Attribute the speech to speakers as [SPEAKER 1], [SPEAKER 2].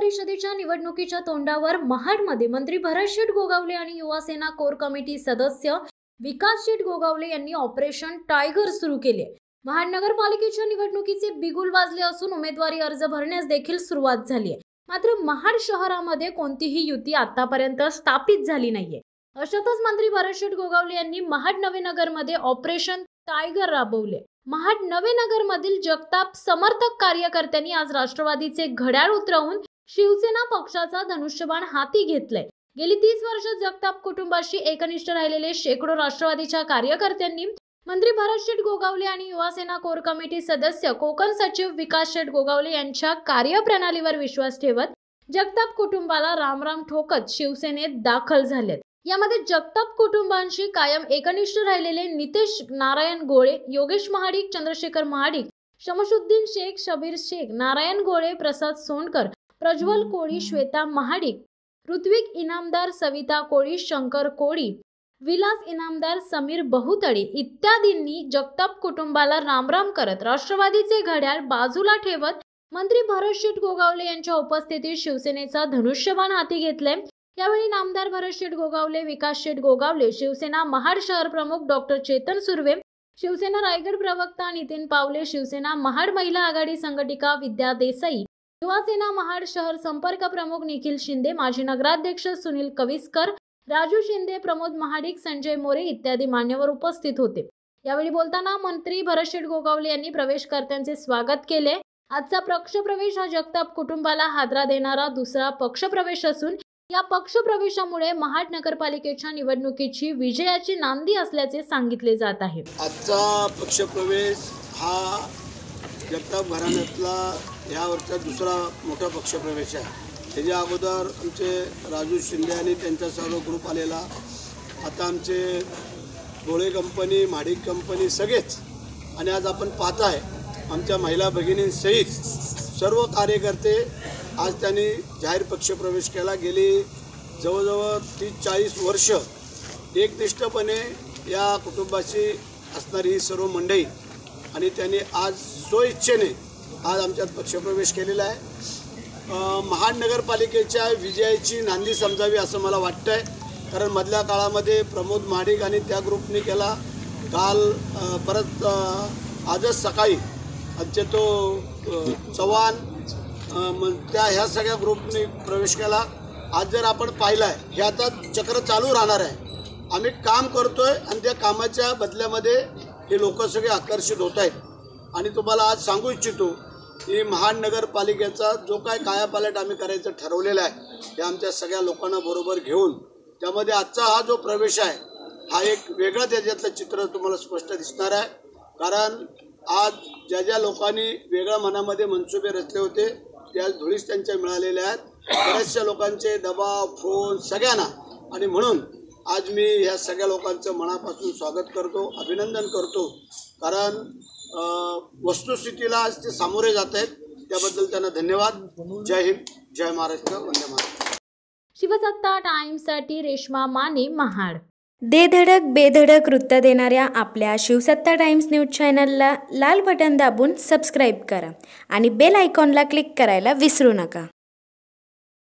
[SPEAKER 1] परिषदेच्या निवडणुकीच्या तोंडावर महाडमध्ये मंत्री भरत शेठ गोगावले आणि युवा सेना कोर कमिटी सदस्य विकास शेठ गोगावले यांनी ऑपरेशन टायगर सुरू केले। महाड नगरपालिकेच्या निवडणुकीचे बिगुल वाजले असून उमेदवारी अर्ज भरण्यास देखील सुरुवात झाली आहे। मात्र महाड शहरामध्ये कोणतीही युती आतापर्यंत स्थापित झाली नाहीये। अशातच मंत्री भरत शेठ गोगावले यांनी महाड नवेनगरमध्ये ऑपरेशन टायगर राबवले। महाड नवेनगर मधील जगताप समर्थक कार्यकर्त्यांनी आज राष्ट्रवादीचे घड्याळ उतरवून शिवसेना पक्षाचा धनुष्यबाण हाती घेतलाय। गेली 30 वर्ष जगताप कुटुंबाशी एकनिष्ठ राहिलेले शेकडो राष्ट्रवादीच्या कार्यकर्त्यांनी मंत्री भरत शेठ गोगावले आणि युवा सेना कोर कमिटी सदस्य कोकण सचिव विकास शेठ गोगावले यांच्या कार्यप्रणालीवर विश्वास ठेवत जगताप कुटुंबाला रामराम ठोकत शिवसेनेत दाखल झालेत। यामध्ये जगताप कुटुंबांशी कायम एकनिष्ठ राहिलेले नितेश नारायण गोळे, योगेश महाडिक, चंद्रशेखर महाडिक, शमशुद्दीन शेख, शबीर शेख, नारायण गोळे, प्रसाद सोनकर, प्रज्वल कोळी, श्वेता महाडिक, ऋत्विक इनामदार, सविता कोळी, शंकर कोळी, विलास इनामदार, समीर बहुतळे इत्यादींनी जगताप कुटुंबाला रामराम करत राष्ट्रवादीचे घड्याळ बाजूला ठेवत मंत्री भरत शेठ गोगावले यांच्या उपस्थितीत शिवसेनेचा धनुष्यबाण हाती घेतले। यावेळी नामदार भरत शेठ गोगावले, विकास शेठ गोगावले, शिवसेना महाड शहर प्रमुख डॉक्टर चेतन सुर्वे, शिवसेना रायगड प्रवक्ता नितीन पावले, शिवसेना महाड महिला आघाडी संघटिका विद्या देसाई, युवा सेना महाड शहर संपर्क प्रमुख निखिल शिंदे, माजी नगराध्यक्ष सुनील कविस्कर, राजू शिंदे, प्रमोद महाडिक, संजय मोरे इत्यादी मान्यवर उपस्थित होते। यावेळी बोलताना मंत्री भरत शेठ गोगावले यांनी प्रवेशकर्त्यांचे स्वागत केले। आजचा पक्षप्रवेश हा जगताप कुटुंबाला हादरा देणारा दुसरा पक्षप्रवेश असून या पक्षप्रवेशामुळे महाड नगरपालिकेच्या निवडणुकीची विजयाची नांदी असल्याचे सांगितले जात आहे।
[SPEAKER 2] आजचा पक्षप्रवेश हा जगताप घराण्यातला ह्या वर्षात दुसरा मोठा पक्षप्रवेश आहे। त्याच्या अगोदर आमचे राजू शिंदे आणि त्यांचा सर्व ग्रुप आलेला, आता आमचे गोळे कंपनी, महाडिक कंपनी सगळेच, आणि आज आपण पाहताय आमच्या महिला भगिनींसहित सर्व कार्यकर्ते आज त्यांनी जाहीर पक्षप्रवेश केला। गेली जवळजवळ 30-40 वर्ष एकनिष्ठपणे या कुटुंबाशी असणारी ही सर्व मंडळी, आणि त्यांनी आज स्वइच्छेने आज आमच्यात पक्षप्रवेश केलेला आहे। महाड नगरपालिकेच्या विजयाची नांदी समजावी असं मला वाटतंय, कारण मधल्या काळामध्ये प्रमोद महाडिक आणि त्या ग्रुपने केला, काल परत आजच सकाळी आमचे तो चव्हाण त्या ह्या सगळ्या ग्रुपने प्रवेश केला। आज जर आपण पाहिलं आहे हे आता चक्र चालू राहणार आहे। आम्ही काम करतोय आणि त्या कामाच्या बदल्यामध्ये हे लोक सगळे आकर्षित होत आहेत। आणि तुम्हाला आज सांगू इच्छितो की महाड नगरपालिकेचा जो काय कायापालट आम्ही करायचं ठरवलेलं आहे ते आमच्या सगळ्या लोकांना बरोबर घेऊन त्यामध्ये आजचा हा जो प्रवेश आहे हा एक वेगळं त्याच्यातलं चित्र तुम्हाला स्पष्ट दिसणार आहे। कारण आज ज्या ज्या लोकांनी वेगळ्या मनामध्ये मनसुबे रचले होते ते आज धुळीस त्यांच्या मिळालेले आहेत। बऱ्याचशा लोकांचे दबाव, फोन सगळ्यांना, आणि म्हणून आज मी ह्या सगळ्या लोकांचं मनापासून स्वागत करतो, अभिनंदन करतो, कारण वस्तुस्थितीला आज ते सामोरे जात आहेत, त्याबद्दल त्यांना धन्यवाद। जय हिंद, जय महाराष्ट्र, वंदे मातरम।
[SPEAKER 1] शिवसत्ता टाइम्ससाठी रेश्मा माने, महाड।
[SPEAKER 3] दे धडक बेधडक वृत्त देणाऱ्या आपल्या शिवसत्ता टाइम्स न्यूज चॅनलला लाल बटन दाबून सबस्क्राईब करा आणि बेल आयकॉनला क्लिक करायला विसरू नका।